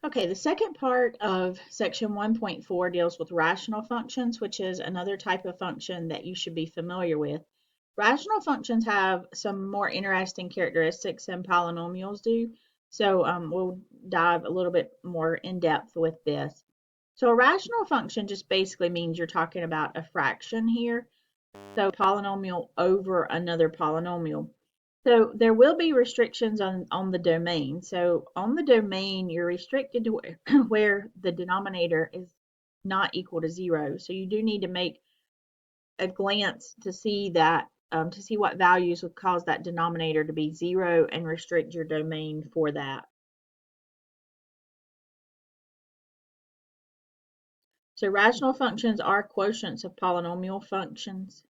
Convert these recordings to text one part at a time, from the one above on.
Okay, the second part of section 1.4 deals with rational functions, which is another type of function that you should be familiar with. Rational functions have some more interesting characteristics than polynomials do, so we'll dive a little bit more in depth with this. So a rational function just basically means you're talking about a fraction here, so polynomial over another polynomial. So there will be restrictions on the domain. So on the domain, you're restricted to where the denominator is not equal to 0. So you do need to make a glance to see that, to see what values would cause that denominator to be 0 and restrict your domain for that. So rational functions are quotients of polynomial functions.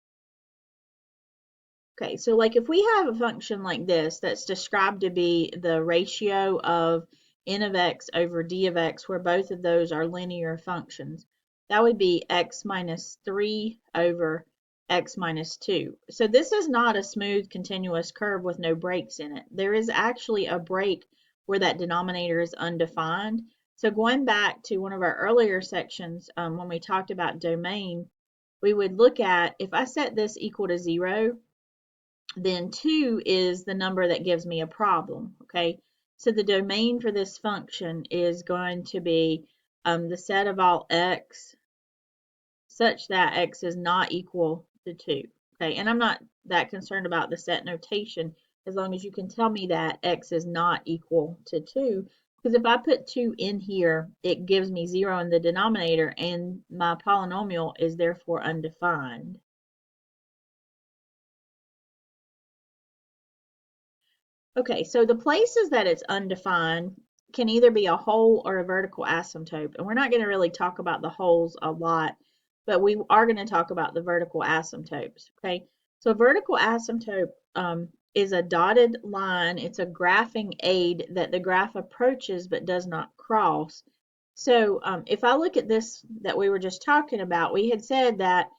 Okay, so like if we have a function like this that's described to be the ratio of n of x over d of x, where both of those are linear functions, that would be x minus 3 over x minus 2. So this is not a smooth continuous curve with no breaks in it. There is actually a break where that denominator is undefined. So going back to one of our earlier sections, when we talked about domain, we would look at, if I set this equal to 0, then 2 is the number that gives me a problem, okay? So the domain for this function is going to be the set of all x such that x is not equal to 2, okay? And I'm not that concerned about the set notation as long as you can tell me that x is not equal to 2, because if I put 2 in here, it gives me 0 in the denominator, and my polynomial is therefore undefined. Okay, so the places that it's undefined can either be a hole or a vertical asymptote. And we're not going to really talk about the holes a lot, but we are going to talk about the vertical asymptotes. Okay, so a vertical asymptote is a dotted line. It's a graphing aid that the graph approaches but does not cross. So if I look at this that we were just talking about, we had said that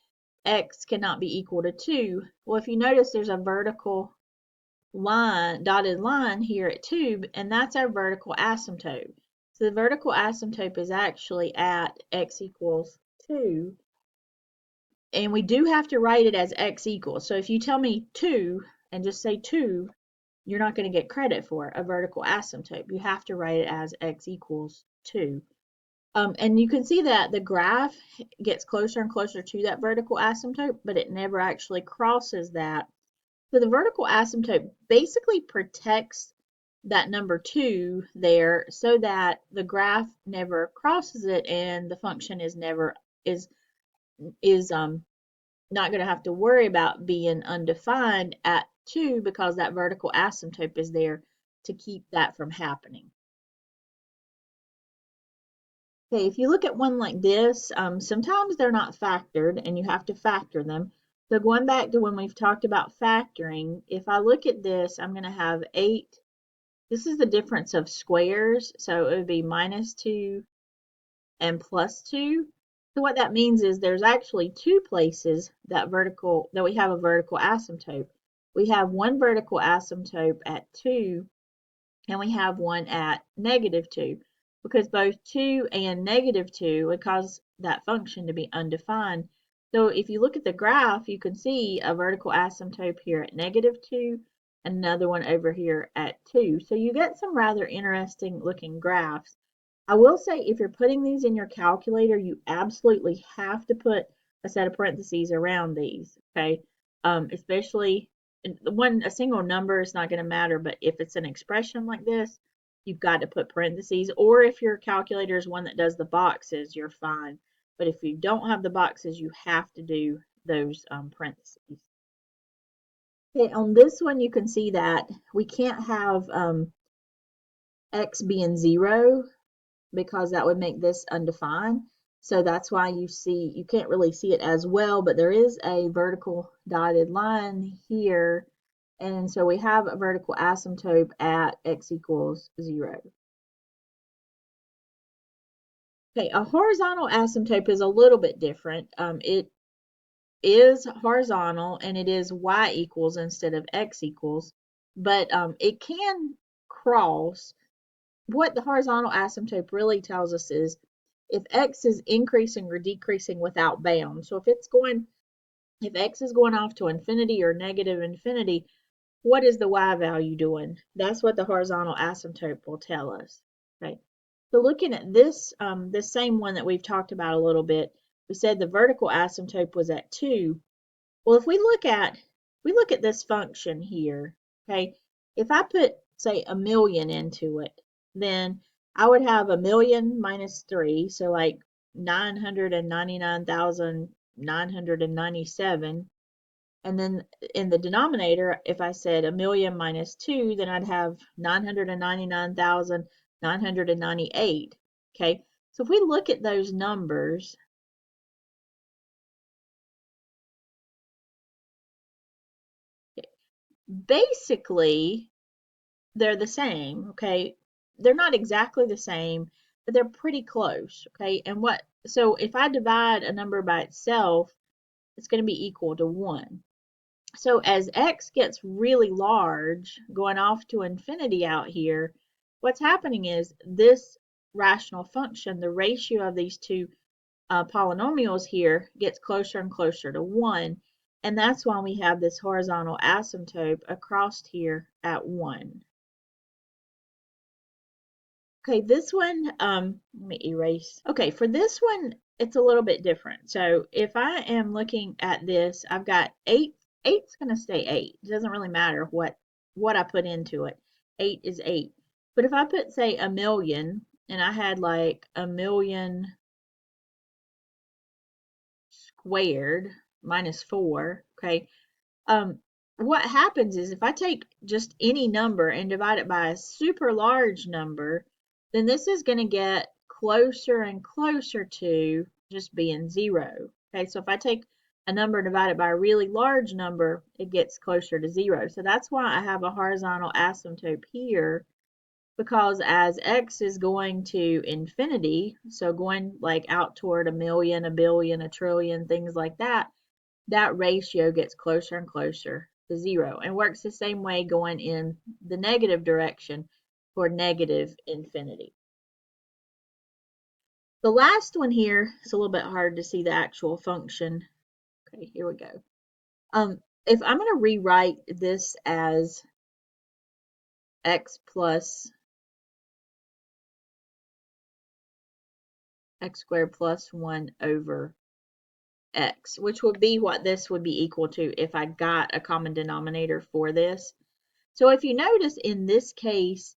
x cannot be equal to 2. Well, if you notice, there's a vertical dotted line here at 2, and that's our vertical asymptote. So the vertical asymptote is actually at x equals 2, and we do have to write it as x equals. So if you tell me 2 and just say 2, you're not going to get credit for a vertical asymptote. You have to write it as x equals 2. And you can see that the graph gets closer and closer to that vertical asymptote, but it never actually crosses that. So the vertical asymptote basically protects that number 2 there so that the graph never crosses it and the function is never is not going to have to worry about being undefined at 2 because that vertical asymptote is there to keep that from happening. Okay, if you look at one like this, sometimes they're not factored and you have to factor them. So going back to when we've talked about factoring, if I look at this, I'm going to have 8. This is the difference of squares, so it would be minus 2 and plus 2. So what that means is there's actually 2 places that we have a vertical asymptote. We have one vertical asymptote at 2, and we have one at negative 2, because both 2 and negative 2 would cause that function to be undefined. So if you look at the graph, you can see a vertical asymptote here at negative 2, and another one over here at 2. So you get some rather interesting looking graphs. I will say if you're putting these in your calculator, you absolutely have to put a set of parentheses around these, okay? Especially a single number is not going to matter, but if it's an expression like this, you've got to put parentheses. Or if your calculator is one that does the boxes, you're fine. But if you don't have the boxes, you have to do those parentheses. Okay, on this one, you can see that we can't have x being 0 because that would make this undefined. So that's why you can't really see it as well, but there is a vertical dotted line here. And so we have a vertical asymptote at x equals 0. Okay, a horizontal asymptote is a little bit different. It is horizontal and it is y equals instead of x equals, but it can cross. what the horizontal asymptote really tells us is if x is increasing or decreasing without bound. So if x is going off to infinity or negative infinity, what is the y value doing? That's what the horizontal asymptote will tell us. Okay. So looking at this, this same one that we've talked about a little bit, we said the vertical asymptote was at 2. Well, if we look at this function here, okay, if I put, say, 1,000,000 into it, then I would have 1,000,000 minus 3, so like 999,997. And then in the denominator, if I said 1,000,000 minus 2, then I'd have 999,998. Okay, so if we look at those numbers, basically they're the same. Okay, they're not exactly the same, but they're pretty close. Okay, and so if I divide a number by itself, it's going to be equal to 1. So as x gets really large, going off to infinity out here, what's happening is this rational function, the ratio of these two polynomials here, gets closer and closer to 1. And that's why we have this horizontal asymptote across here at 1. Okay, this one, let me erase. Okay, for this one, it's a little bit different. So if I am looking at this, I've got 8. 8's going to stay 8. It doesn't really matter what I put into it. 8 is 8. But if I put, say, 1,000,000, and I had like 1,000,000 squared minus 4, okay, what happens is if I take just any number and divide it by a super large number, then this is going to get closer and closer to just being 0. Okay, so if I take a number and divide it by a really large number, it gets closer to 0. So that's why I have a horizontal asymptote here, because as x is going to infinity, so going like out toward 1,000,000, 1,billion, 1,trillion, things like that, that ratio gets closer and closer to 0 and works the same way going in the negative direction for negative infinity. The last one here is a little bit hard to see the actual function. Okay, here we go. If I'm going to rewrite this as x plus x squared plus 1 over x, which would be what this would be equal to if I got a common denominator for this. So if you notice in this case,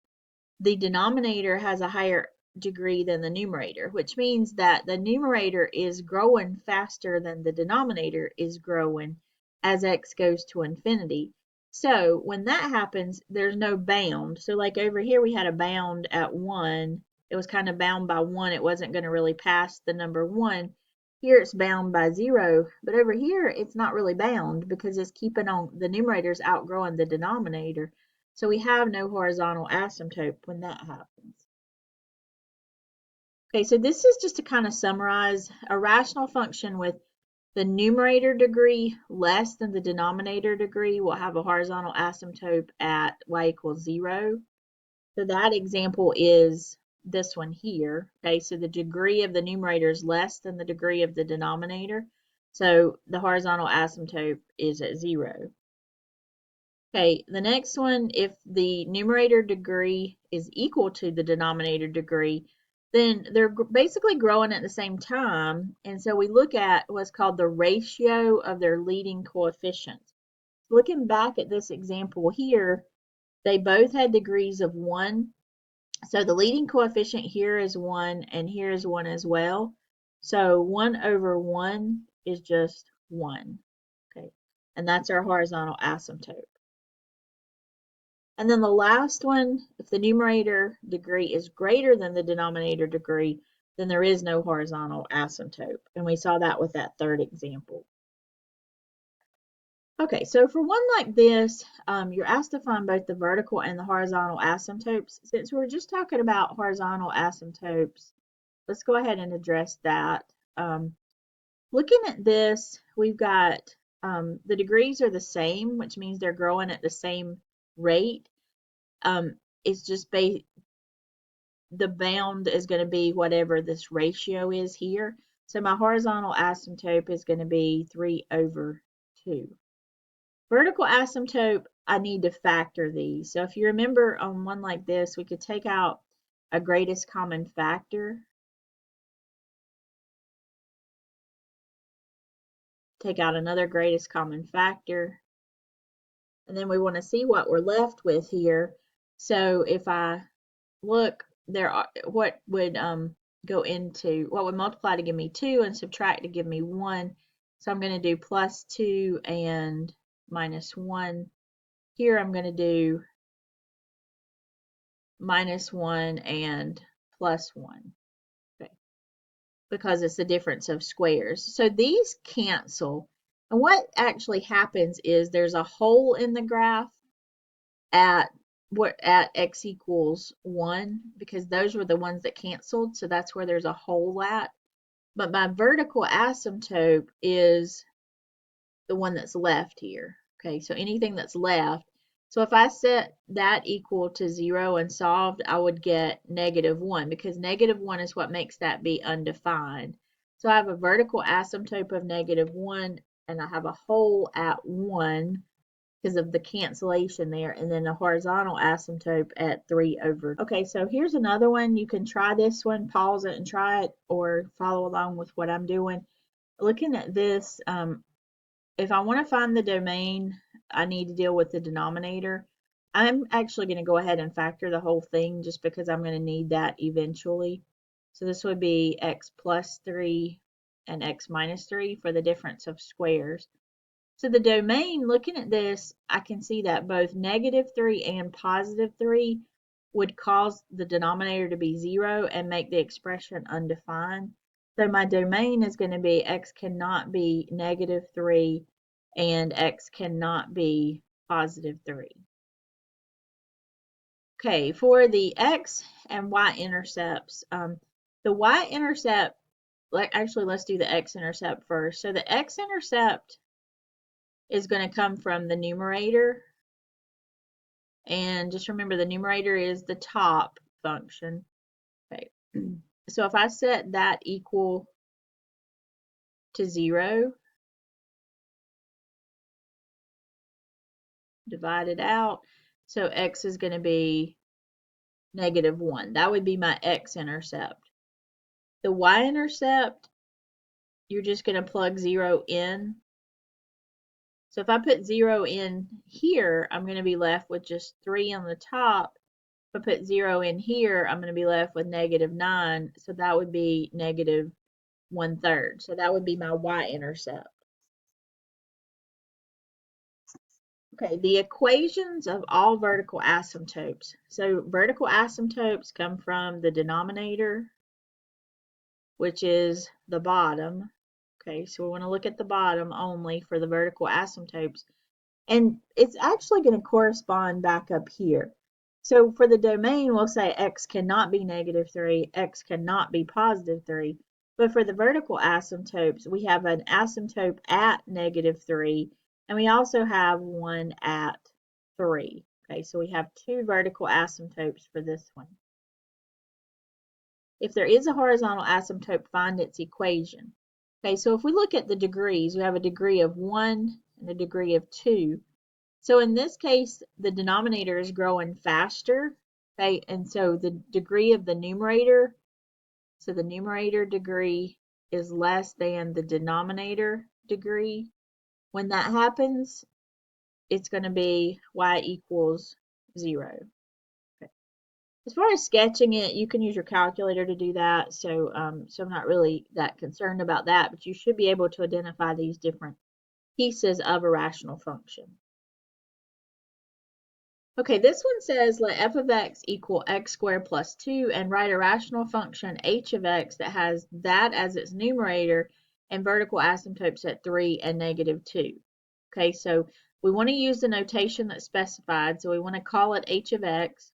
the denominator has a higher degree than the numerator, which means that the numerator is growing faster than the denominator is growing as x goes to infinity. So when that happens, there's no bound. So like over here, we had a bound at 1. It was kind of bound by 1. It wasn't going to really pass the number 1. Here it's bound by 0, but over here it's not really bound because it's keeping on, the numerator's outgrowing the denominator. So we have no horizontal asymptote when that happens. Okay, so this is just to kind of summarize a rational function with the numerator degree less than the denominator degree will have a horizontal asymptote at y equals 0. So that example is this one here. Okay, so the degree of the numerator is less than the degree of the denominator. So the horizontal asymptote is at 0. Okay, the next one, if the numerator degree is equal to the denominator degree, then they're basically growing at the same time. And so we look at what's called the ratio of their leading coefficients. Looking back at this example here, they both had degrees of 1. So the leading coefficient here is 1 and here is 1 as well. So 1 over 1 is just 1. Okay, and that's our horizontal asymptote. And then the last one, if the numerator degree is greater than the denominator degree, then there is no horizontal asymptote. And we saw that with that third example. Okay, so for one like this, you're asked to find both the vertical and the horizontal asymptotes. Since we're just talking about horizontal asymptotes, let's go ahead and address that. Looking at this, we've got the degrees are the same, which means they're growing at the same rate. It's just the bound is going to be whatever this ratio is here. So my horizontal asymptote is going to be 3/2. Vertical asymptote, I need to factor these. So if you remember on one like this, we could take out a greatest common factor. Take out another greatest common factor. And then we want to see what we're left with here. So if I look, what would multiply to give me 2 and subtract to give me 1. So I'm going to do +2 and -1. Here I'm going to do -1 and +1. Okay. Because it's the difference of squares. So these cancel. And what actually happens is there's a hole in the graph at x equals 1, because those were the ones that canceled, so that's where there's a hole at. But my vertical asymptote is the one that's left here. Okay, so anything that's left. So if I set that equal to 0 and solved, I would get -1, because -1 is what makes that be undefined. So I have a vertical asymptote of -1, and I have a hole at 1 because of the cancellation there, and then a horizontal asymptote at 3/2. Okay, so here's another one. You can try this one, pause it and try it, or follow along with what I'm doing. Looking at this, if I want to find the domain, I need to deal with the denominator. I'm actually going to go ahead and factor the whole thing just because I'm going to need that eventually. So this would be x plus 3 and x minus 3 for the difference of squares. So the domain, looking at this, I can see that both -3 and +3 would cause the denominator to be 0 and make the expression undefined. So my domain is going to be x cannot be -3 and x cannot be +3. Okay, for the x and y intercepts, the y-intercept, actually let's do the x-intercept first. So the x-intercept is going to come from the numerator. And just remember the numerator is the top function. Okay. So if I set that equal to 0, divide it out, so x is going to be -1. That would be my x-intercept. The y-intercept, you're just going to plug 0 in. So if I put 0 in here, I'm going to be left with just 3 on the top. If I put 0 in here, I'm going to be left with -9. So that would be -1/3. So that would be my y-intercept. Okay, the equations of all vertical asymptotes. So vertical asymptotes come from the denominator, which is the bottom. Okay, so we want to look at the bottom only for the vertical asymptotes. And it's actually going to correspond back up here. So for the domain, we'll say x cannot be -3, x cannot be +3. But for the vertical asymptotes, we have an asymptote at -3, and we also have one at 3. Okay, so we have 2 vertical asymptotes for this one. If there is a horizontal asymptote, find its equation. Okay, so if we look at the degrees, we have a degree of 1 and a degree of 2. So in this case, the denominator is growing faster, okay? And so the degree of the numerator, so the numerator degree is less than the denominator degree. When that happens, it's going to be y equals 0. Okay. As far as sketching it, you can use your calculator to do that. So I'm not really that concerned about that, but you should be able to identify these different pieces of a rational function. Okay, this one says let f of x equal x squared plus 2 and write a rational function h of x that has that as its numerator and vertical asymptotes at 3 and -2. Okay, so we want to use the notation that's specified, so we want to call it h of x.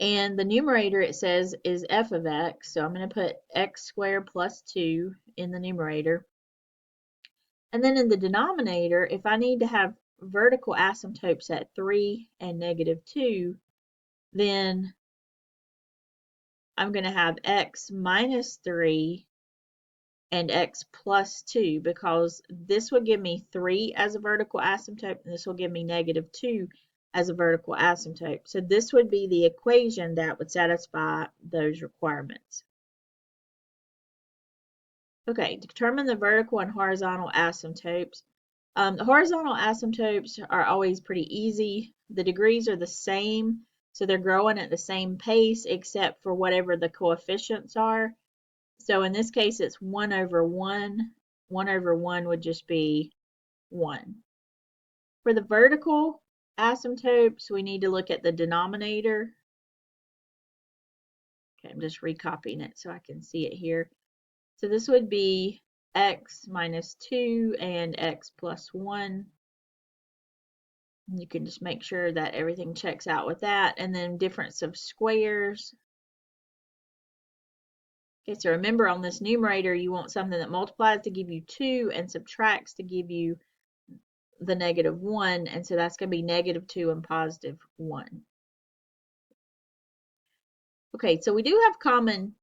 And the numerator, it says, is f of x, so I'm going to put x squared plus 2 in the numerator. And then in the denominator, if I need to have vertical asymptotes at 3 and -2, then I'm going to have x minus 3 and x plus 2 because this would give me 3 as a vertical asymptote and this will give me negative 2 as a vertical asymptote. So this would be the equation that would satisfy those requirements. Okay, determine the vertical and horizontal asymptotes. The horizontal asymptotes are always pretty easy. The degrees are the same, so they're growing at the same pace except for whatever the coefficients are. So in this case, it's 1 over 1. 1 over 1 would just be 1. For the vertical asymptotes, we need to look at the denominator. Okay, I'm just recopying it so I can see it here. So this would be x minus 2 and x plus 1. You can just make sure that everything checks out with that. And then difference of squares. Okay, so remember on this numerator, you want something that multiplies to give you 2 and subtracts to give you the negative 1. And so that's going to be negative 2 and positive 1. Okay, so we do have common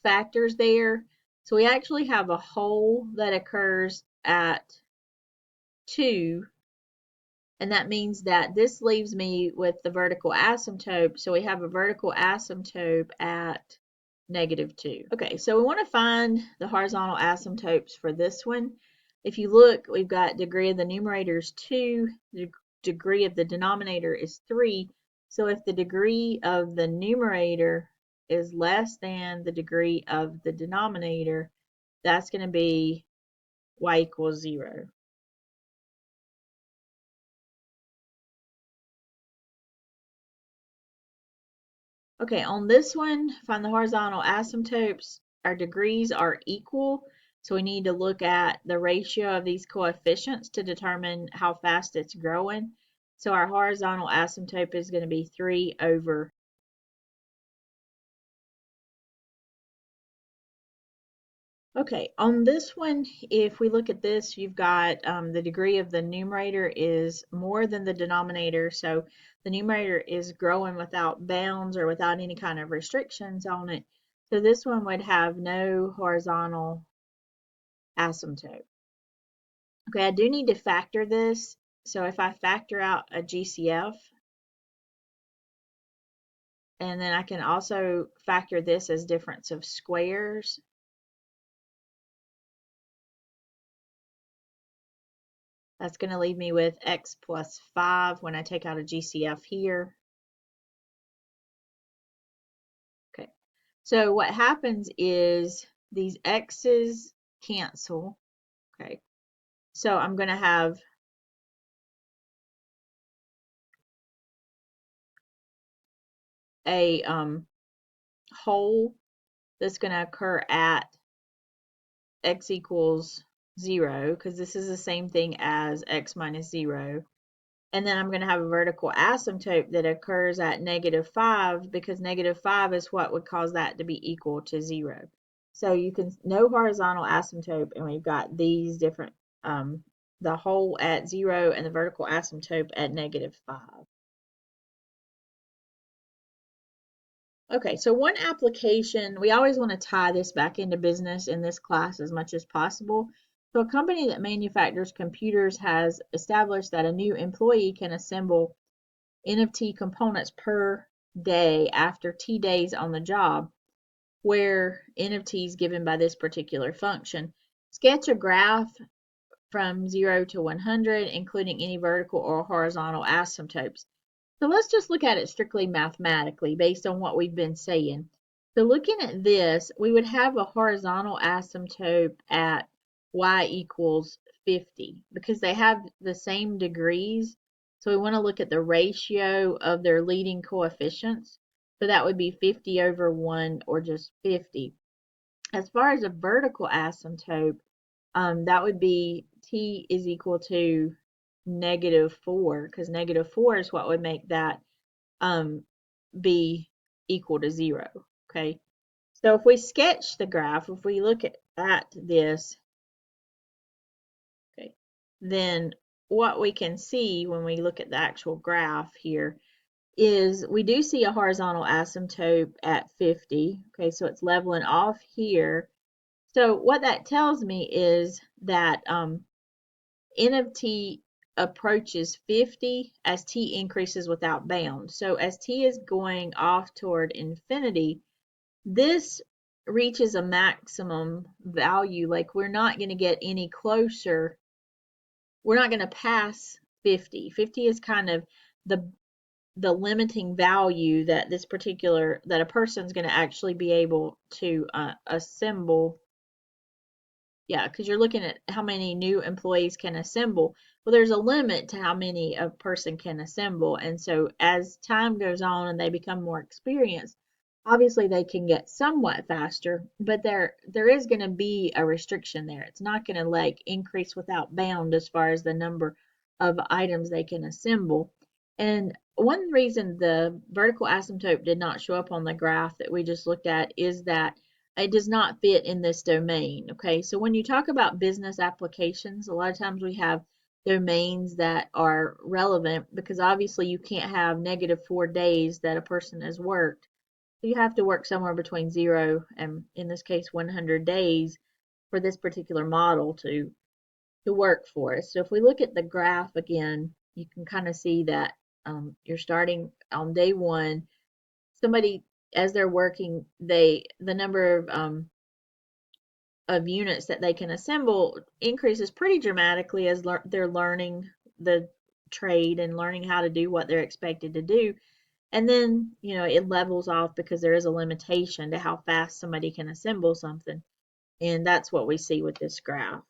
factors there. So we actually have a whole that occurs at 2. And that means that this leaves me with the vertical asymptote. So we have a vertical asymptote at negative 2. Okay, so we want to find the horizontal asymptotes for this one. If you look, we've got degree of the numerator is 2, the degree of the denominator is 3. So if the degree of the numerator is less than the degree of the denominator, that's going to be y equals 0. Okay, on this one, find the horizontal asymptotes. Our degrees are equal, so we need to look at the ratio of these coefficients to determine how fast it's growing. So our horizontal asymptote is going to be 3 over. Okay, on this one, if we look at this, you've got the degree of the numerator is more than the denominator, so the numerator is growing without bounds or without any kind of restrictions on it. So this one would have no horizontal asymptote. Okay, I do need to factor this. So if I factor out a GCF, and then I can also factor this as difference of squares. That's going to leave me with x plus 5 when I take out a GCF here. Okay, so what happens is these x's cancel. Okay, so I'm going to have a whole that's going to occur at x equals 0 because this is the same thing as x minus 0. And then I'm going to have a vertical asymptote that occurs at negative 5 because negative 5 is what would cause that to be equal to 0. So you can no horizontal asymptote, and we've got these different, the whole at 0 and the vertical asymptote at negative 5. Okay, so one application, we always want to tie this back into business in this class as much as possible. So a company that manufactures computers has established that a new employee can assemble N of T components per day after T days on the job, where N of T is given by this particular function. Sketch a graph from 0 to 100, including any vertical or horizontal asymptotes. So let's just look at it strictly mathematically based on what we've been saying. So looking at this, we would have a horizontal asymptote at y equals 50 because they have the same degrees. So we want to look at the ratio of their leading coefficients. So that would be 50 over 1 or just 50. As far as a vertical asymptote, that would be t is equal to negative 4 because negative 4 is what would make that be equal to 0. Okay, so if we sketch the graph, if we look at this, okay, then what we can see when we look at the actual graph here, is we do see a horizontal asymptote at 50. Okay, so it's leveling off here. So what that tells me is that n of t approaches 50 as t increases without bound. So as t is going off toward infinity, this reaches a maximum value. Like we're not going to get any closer. We're not going to pass 50. 50 is kind of the limiting value that that a person's going to actually be able to assemble. Yeah, because you're looking at how many new employees can assemble. Well, there's a limit to how many a person can assemble. And so as time goes on and they become more experienced, obviously they can get somewhat faster, but there is going to be a restriction there. It's not going to like increase without bound as far as the number of items they can assemble. And one reason the vertical asymptote did not show up on the graph that we just looked at is that it does not fit in this domain. Okay, so when you talk about business applications, a lot of times we have domains that are relevant because obviously you can't have -4 days that a person has worked. So you have to work somewhere between 0 and, in this case, 100 days for this particular model to work for us. So if we look at the graph again, you can kind of see that you're starting on day one. Somebody, as they're working, the number of units that they can assemble increases pretty dramatically as they're learning the trade and learning how to do what they're expected to do. And then, it levels off because there is a limitation to how fast somebody can assemble something. And that's what we see with this graph.